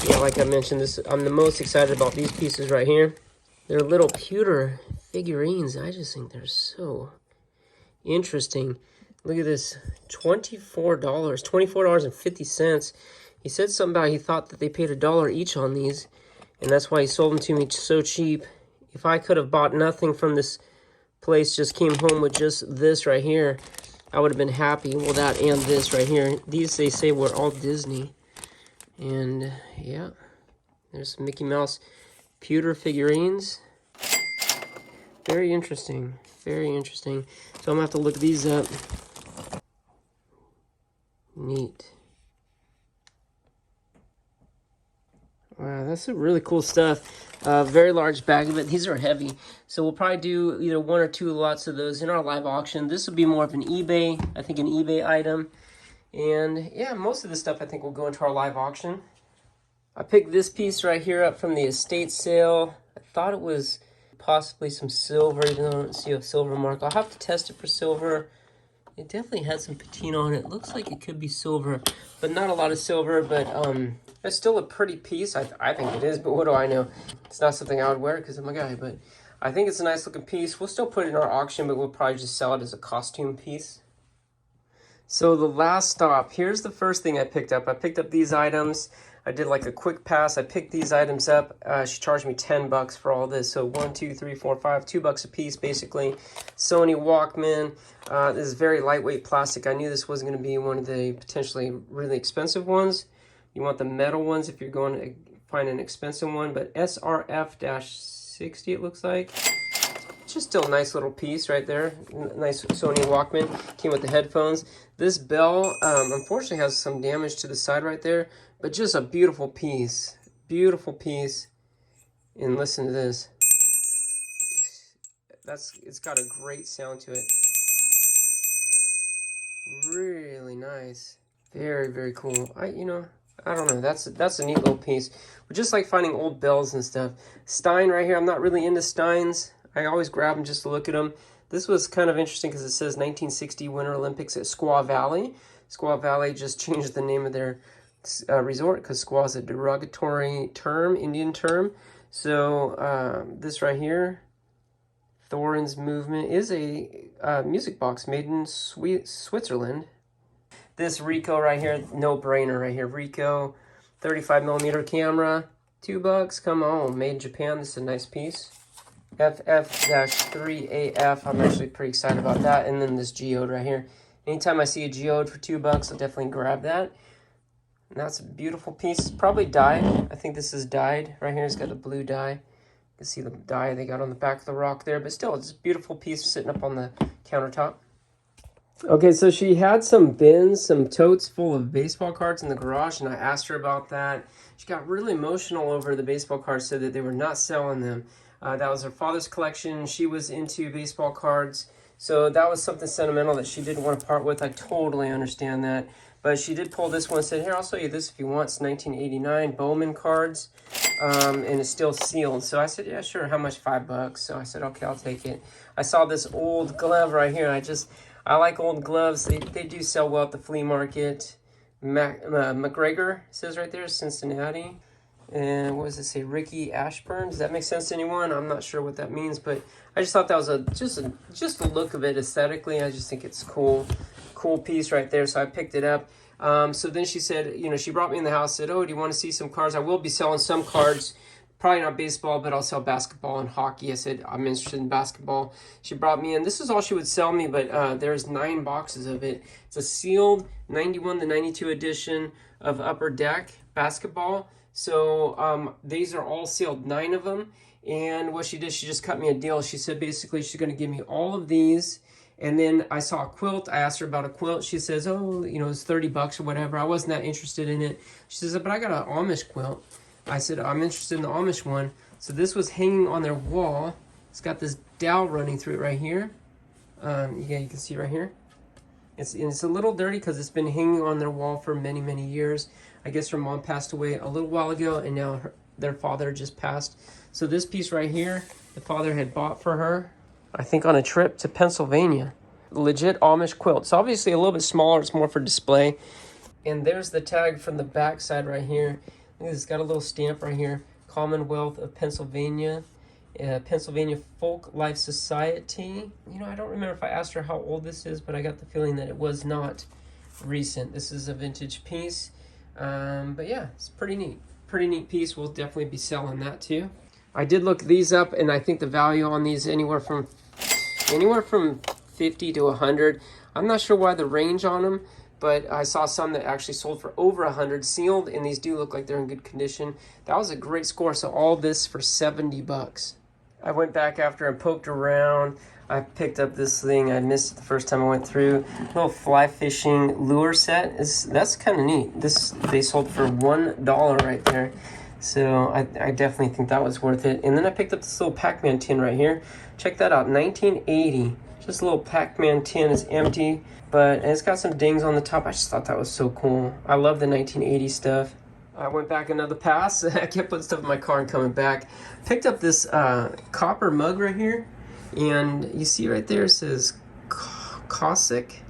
Speaker 1: yeah, like I mentioned, I'm the most excited about these pieces right here. They're little pewter figurines. I just think they're so interesting. Look at this, $24.50. He said something about he thought that they paid $1 each on these, and that's why he sold them to me so cheap. If I could have bought nothing from this place, just came home with just this right here, I would have been happy. Well, that and this right here. These, they say, were all Disney. And yeah, there's some Mickey Mouse pewter figurines. Very interesting. Very interesting. So I'm going to have to look these up. Neat. Wow, that's some really cool stuff. Very large bag of it. These are heavy. So we'll probably do either 1 or 2 lots of those in our live auction. This will be more of an eBay, I think an eBay item. And yeah, most of this stuff I think will go into our live auction. I picked this piece right here up from the estate sale. I thought it was possibly some silver, even though I don't see a silver mark. I'll have to test it for silver. It definitely had some patina on it. Looks like it could be silver, but not a lot of silver. But it's still a pretty piece. I think it is, but what do I know? It's not something I would wear because I'm a guy, but I think it's a nice looking piece. We'll still put it in our auction, but we'll probably just sell it as a costume piece. So the last stop, here's the first thing I picked up. I picked up these items. I did like a quick pass. I picked these items up. She charged me 10 bucks for all this. So 1, 2, 3, 4, 5, $2 a piece basically. Sony Walkman. This is very lightweight plastic. I knew this wasn't going to be one of the potentially really expensive ones. You want the metal ones if you're going to find an expensive one. But SRF-60 it looks like. Just still a nice little piece right there. Nice Sony Walkman. Came with the headphones. This bell, unfortunately, has some damage to the side right there. But just a beautiful piece. Beautiful piece. And listen to this. It's got a great sound to it. Really nice. Very, very cool. I don't know. That's a neat little piece. But just like finding old bells and stuff. Stein right here. I'm not really into Steins. I always grab them just to look at them. This was kind of interesting because it says 1960 Winter Olympics at Squaw Valley. Squaw Valley just changed the name of their resort because squaw is a derogatory term, Indian term. So this right here, Thorin's Movement, is a music box made in Switzerland. This Ricoh right here, no brainer right here. Ricoh 35mm camera, $2. Come on, made in Japan. This is a nice piece. FF-3AF, I'm actually pretty excited about that. And then this geode right here. Anytime I see a geode for $2, I'll definitely grab that. And that's a beautiful piece. Probably dyed. I think this is dyed. Right here, it's got a blue dye. You can see the dye they got on the back of the rock there. But still, it's a beautiful piece sitting up on the countertop. Okay, so she had some bins, some totes full of baseball cards in the garage, and I asked her about that. She got really emotional over the baseball cards, said that they were not selling them. That was her father's collection. She was into baseball cards, so that was something sentimental that she didn't want to part with. I totally understand that. But she did pull this one and said, here, I'll show you this if you want. It's 1989 Bowman cards, and it's still sealed. So I said, yeah, sure. How much? $5. So I said, okay, I'll take it. I saw this old glove right here. I like old gloves. They do sell well at the flea market. McGregor says right there, Cincinnati. And what does it say? Ricky Ashburn. Does that make sense to anyone? I'm not sure what that means, but I just thought that was just the look of it aesthetically. I just think it's cool piece right there. So I picked it up. So then she said, she brought me in the house. Said, oh, do you want to see some cards? I will be selling some cards. Probably not baseball, but I'll sell basketball and hockey. I said, I'm interested in basketball. She brought me in. This is all she would sell me, but there's 9 boxes of it. It's a sealed 91 to 92 edition of Upper Deck basketball. So these are all sealed, 9 of them. And what she did, she just cut me a deal. She said basically she's going to give me all of these And then I saw a quilt. I asked her about a quilt. She says, oh, you know, it's 30 bucks or whatever. I wasn't that interested in it. She says, but I got an Amish quilt. I said, I'm interested in the Amish one. So this was hanging on their wall. It's got this dowel running through it right here. Yeah, you can see right here. It's a little dirty because it's been hanging on their wall for many, many years. I guess her mom passed away a little while ago, and now their father just passed. So this piece right here, the father had bought for her, I think on a trip to Pennsylvania. Legit Amish quilt. It's obviously a little bit smaller. It's more for display. And there's the tag from the back side right here. It's got a little stamp right here. Commonwealth of Pennsylvania. Pennsylvania Folk Life Society. You know, I don't remember if I asked her how old this is, but I got the feeling that it was not recent. This is a vintage piece. But yeah, it's pretty neat. Pretty neat piece. We'll definitely be selling that too. I did look these up, and I think the value on these anywhere from 50 to 100. I'm not sure why the range on them, but I saw some that actually sold for over 100 sealed, and these do look like they're in good condition. That was a great score. So all this for 70 bucks. I went back after and poked around. I picked up this thing. I missed it the first time I went through. Little fly fishing lure set. That's kind of neat. This they sold for $1 right there. So I definitely think that was worth it. And then I picked up this little Pac-Man tin right here. Check that out, 1980. Just a little Pac-Man tin. It's empty, but it's got some dings on the top. I just thought that was so cool. I love the 1980 stuff. I went back another pass. I kept putting stuff in my car and coming back. Picked up this copper mug right here. And you see right there it says Cossack.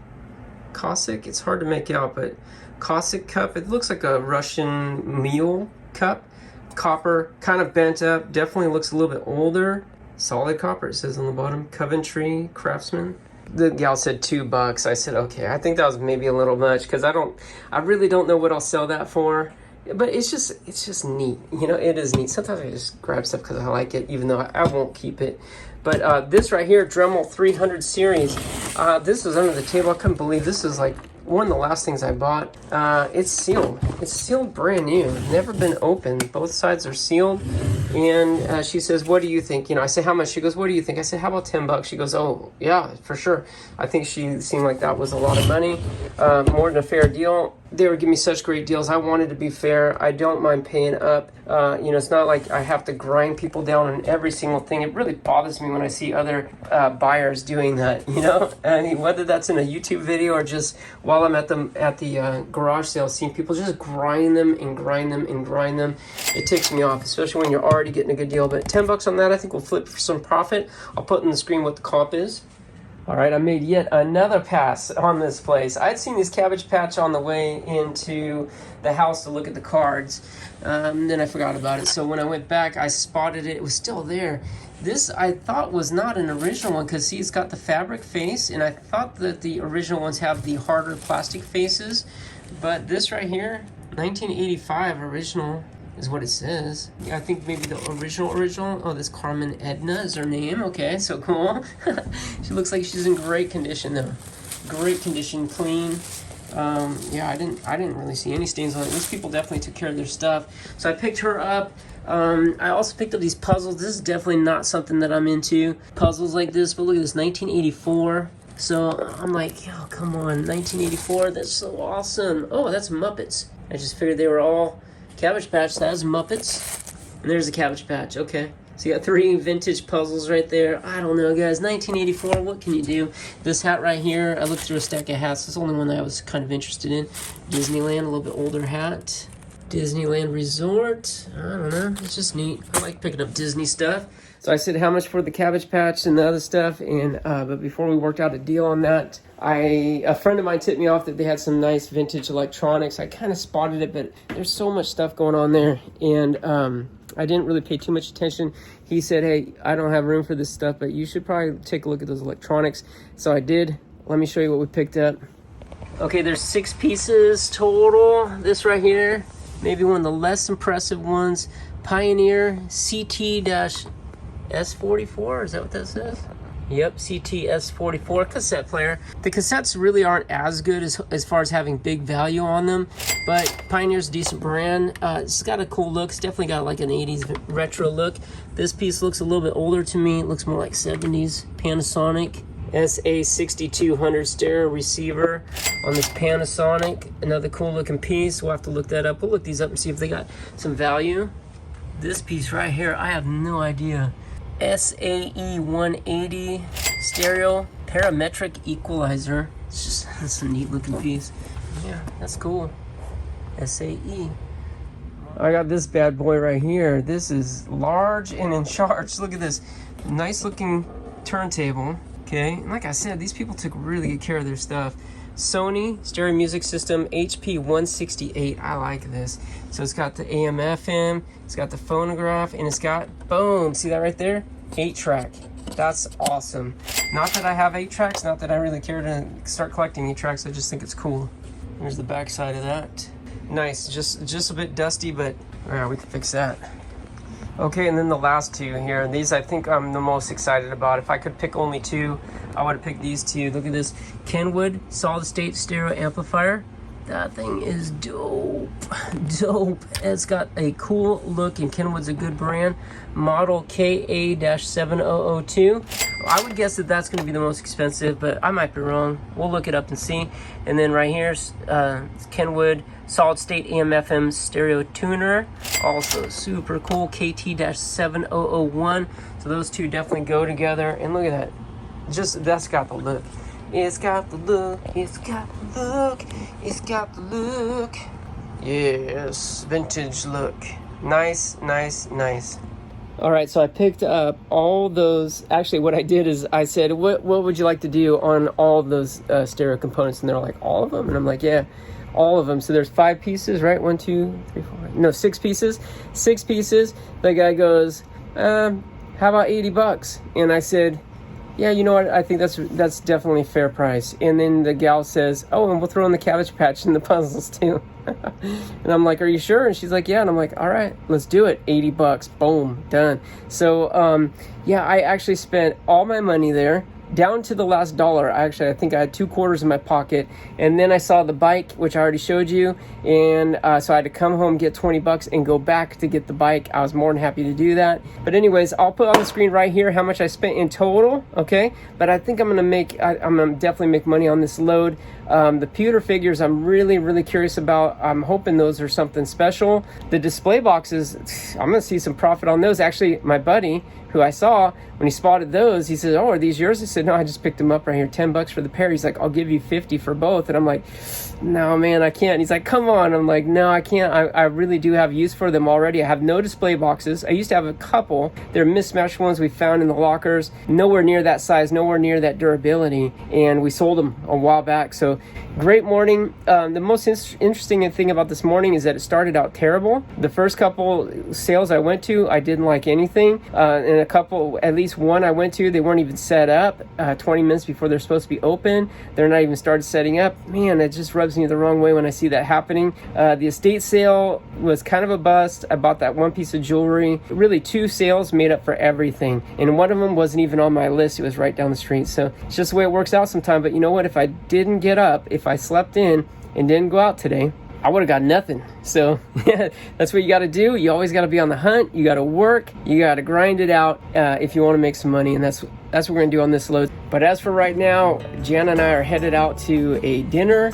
Speaker 1: Cossack, it's hard to make out, but Cossack cup. It looks like a Russian meal cup. Copper, kind of bent up, definitely looks a little bit older. Solid copper, it says on the bottom. Coventry Craftsman. The gal said $2. I said, okay, I think that was maybe a little much because I really don't know what I'll sell that for. But it's just neat. You know, it is neat. Sometimes I just grab stuff because I like it, even though I won't keep it. But this right here, Dremel 300 series, this was under the table. I couldn't believe this is like one of the last things I bought. It's sealed. It's sealed brand new. Never been opened. Both sides are sealed. And she says, what do you think? You know, I say, how much? She goes, what do you think? I said, how about $10? She goes, oh, yeah, for sure. I think she seemed like that was a lot of money. More than a fair deal. They were giving me such great deals. I wanted to be fair. I don't mind paying up. You know, it's not like I have to grind people down on every single thing. It really bothers me when I see other buyers doing that, you know? I mean, whether that's in a YouTube video or just while I'm at the garage sale, seeing people just grind them and grind them and grind them. It ticks me off, especially when you're already getting a good deal. But $10 on that, I think we'll flip for some profit. I'll put in the screen what the comp is. All right, I made yet another pass on this place. I'd seen this Cabbage Patch on the way into the house to look at the cards. Then I forgot about it. So when I went back, I spotted it. It was still there. This I thought was not an original one because, see, it's got the fabric face, and I thought that the original ones have the harder plastic faces. But this right here, 1985 original is what it says. Yeah, I think maybe the original. Oh, this Carmen Edna is her name. Okay, so cool. She looks like she's in great condition though. Great condition, clean. Yeah, I didn't really see any stains on it. These people definitely took care of their stuff. So I picked her up. I also picked up these puzzles. This is definitely not something that I'm into. Puzzles like this, but look at this, 1984. So I'm like, oh, come on, 1984, that's so awesome. Oh, that's Muppets. I just figured they were all Cabbage Patch. That's Muppets. And there's a Cabbage Patch, okay. So you got 3 vintage puzzles right there. I don't know, guys, 1984, what can you do? This hat right here, I looked through a stack of hats. This is the only one that I was kind of interested in. Disneyland, a little bit older hat. Disneyland Resort, I don't know, it's just neat. I like picking up Disney stuff. So I said how much for the Cabbage Patch and the other stuff, and but before we worked out a deal on that, a friend of mine tipped me off that they had some nice vintage electronics. I kind of spotted it, but there's so much stuff going on there, and I didn't really pay too much attention. He said, hey, I don't have room for this stuff, but you should probably take a look at those electronics. So I did. Let me show you what we picked up. Okay, there's 6 pieces total. This right here, maybe one of the less impressive ones. Pioneer CT-S44, is that what that says? Yep, CT-S44 cassette player. The cassettes really aren't as good as far as having big value on them, but Pioneer's a decent brand. It's got a cool look. It's definitely got like an 80s retro look. This piece looks a little bit older to me. It looks more like 70s Panasonic. SA6200 stereo receiver on this Panasonic. Another cool looking piece. We'll have to look that up. We'll look these up and see if they got some value. This piece right here, I have no idea. SAE180 stereo parametric equalizer. It's just it's a neat looking piece. Yeah, that's cool. SAE. I got this bad boy right here. This is large and in charge. Look at this. Nice looking turntable. Okay, and like I said, these people took really good care of their stuff. Sony stereo music system HP168. I like this. So it's got the AM FM, it's got the phonograph, and it's got, boom, see that right there? 8-track. That's awesome. Not that I have 8 tracks, not that I really care to start collecting 8 tracks, I just think it's cool. There's the back side of that. Nice, just a bit dusty, but yeah, we can fix that. Okay, and then the last two here. These I think I'm the most excited about. If I could pick only 2, I would have picked these 2. Look at this Kenwood solid state stereo amplifier. That thing is dope. Dope. It's got a cool look, and Kenwood's a good brand. Model KA-7002. I would guess that that's going to be the most expensive, but I might be wrong. We'll look it up and see. And then right here's Kenwood solid state AM/FM stereo tuner. Also super cool. KT-7001. So those two definitely go together. And look at that. Just, that's got the look. It's got the look, it's got the look, it's got the look. Yes, vintage look. Nice, nice, nice. All right, so I picked up all those. Actually, what I did is I said, what would you like to do on all of those stereo components? And they're like, all of them? And I'm like, yeah, all of them. So there's 5 pieces, right? 1, 2, 3, 4, no, 6 pieces. 6 pieces. The guy goes, how about $80? And I said, yeah, you know what? I think that's definitely a fair price. And then the gal says, oh, and we'll throw in the Cabbage Patch and the puzzles too. And I'm like, are you sure? And she's like, yeah. And I'm like, all right, let's do it. $80. Boom, done. So, yeah, I actually spent all my money there, down to the last dollar. I think I had 2 quarters in my pocket, and then I saw the bike, which I already showed you, and so I had to come home, get $20 and go back to get the bike. I was more than happy to do that. But anyways, I'll put on the screen right here how much I spent in total, okay? But I think I'm gonna definitely make money on this load. The pewter figures I'm really curious about. I'm hoping those are something special. The display boxes, I'm gonna see some profit on those. Actually, my buddy who I saw, when he spotted those, he said, oh, are these yours? I said, no, I just picked them up right here, $10 for the pair. He's like, I'll give you 50 for both. And I'm like, no, man, I can't. And he's like, come on. I'm like, no, I can't. I really do have use for them already. I have no display boxes. I used to have a couple. They're mismatched ones we found in the lockers. Nowhere near that size, nowhere near that durability. And we sold them a while back. So great morning. The most interesting thing about this morning is that it started out terrible. The first couple sales I went to, I didn't like anything. And a couple, at least one I went to, they weren't even set up 20 minutes before they're supposed to be open. They're not even started setting up. Man, it just rubs me the wrong way when I see that happening. The estate sale was kind of a bust. I bought that one piece of jewelry. Really 2 sales made up for everything. And one of them wasn't even on my list. It was right down the street. So it's just the way it works out sometimes. But you know what? If I didn't get up, if I slept in and didn't go out today, I would have got nothing. So yeah, that's what you got to do. You always got to be on the hunt. You got to work. You got to grind it out if you want to make some money. And that's what we're going to do on this load. But as for right now, Jana and I are headed out to a dinner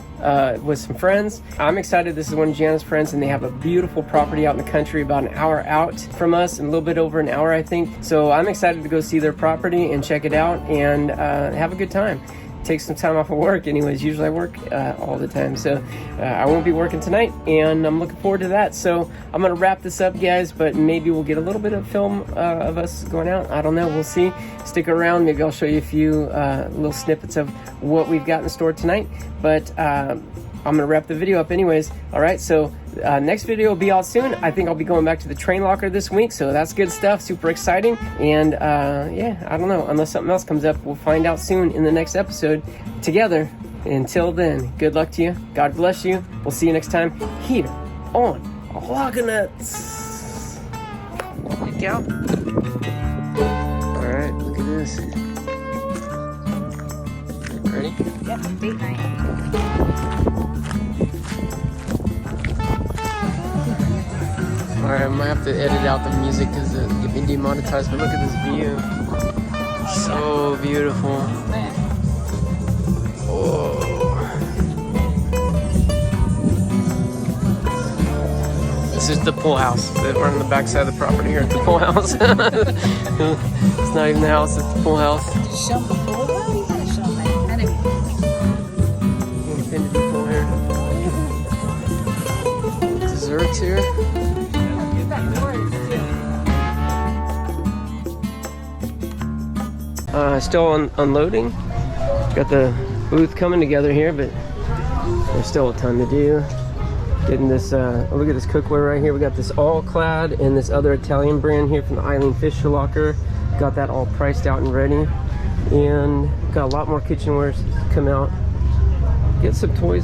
Speaker 1: with some friends. I'm excited. This is one of Jana's friends, and they have a beautiful property out in the country about an hour out from us, and a little bit over an hour, I think. So I'm excited to go see their property and check it out and have a good time. Take some time off of work anyways. Usually I work all the time, so I won't be working tonight, and I'm looking forward to that. So I'm gonna wrap this up, guys, but maybe we'll get a little bit of film of us going out. I don't know, we'll see. Stick around, maybe I'll show you a few little snippets of what we've got in store tonight, but I'm gonna wrap the video up anyways. All right, so next video will be out soon. I think I'll be going back to the train locker this week, so that's good stuff, super exciting. And yeah, I don't know, unless something else comes up, we'll find out soon in the next episode together. Until then, good luck to you, God bless you. We'll see you next time here on Lognuts. Look out. All right, look at this. Ready?
Speaker 9: Yep, date night.
Speaker 1: Alright, I might have to edit out the music because it get me demonetized, but look at this view. So beautiful. This is the pool house. We're on the back side of the property here at the pool house. It's not even the house, it's the pool house.
Speaker 6: Show the pool. Well, you gotta show them. Anyway.
Speaker 1: Infinity pool here. Desserts here. Still unloading. Got the booth coming together here, but there's still a ton to do. Getting this, look at this cookware right here. We got this All Clad and this other Italian brand here from the Eileen Fisher Locker. Got that all priced out and ready. And got a lot more kitchenwares to come out. Get some toys.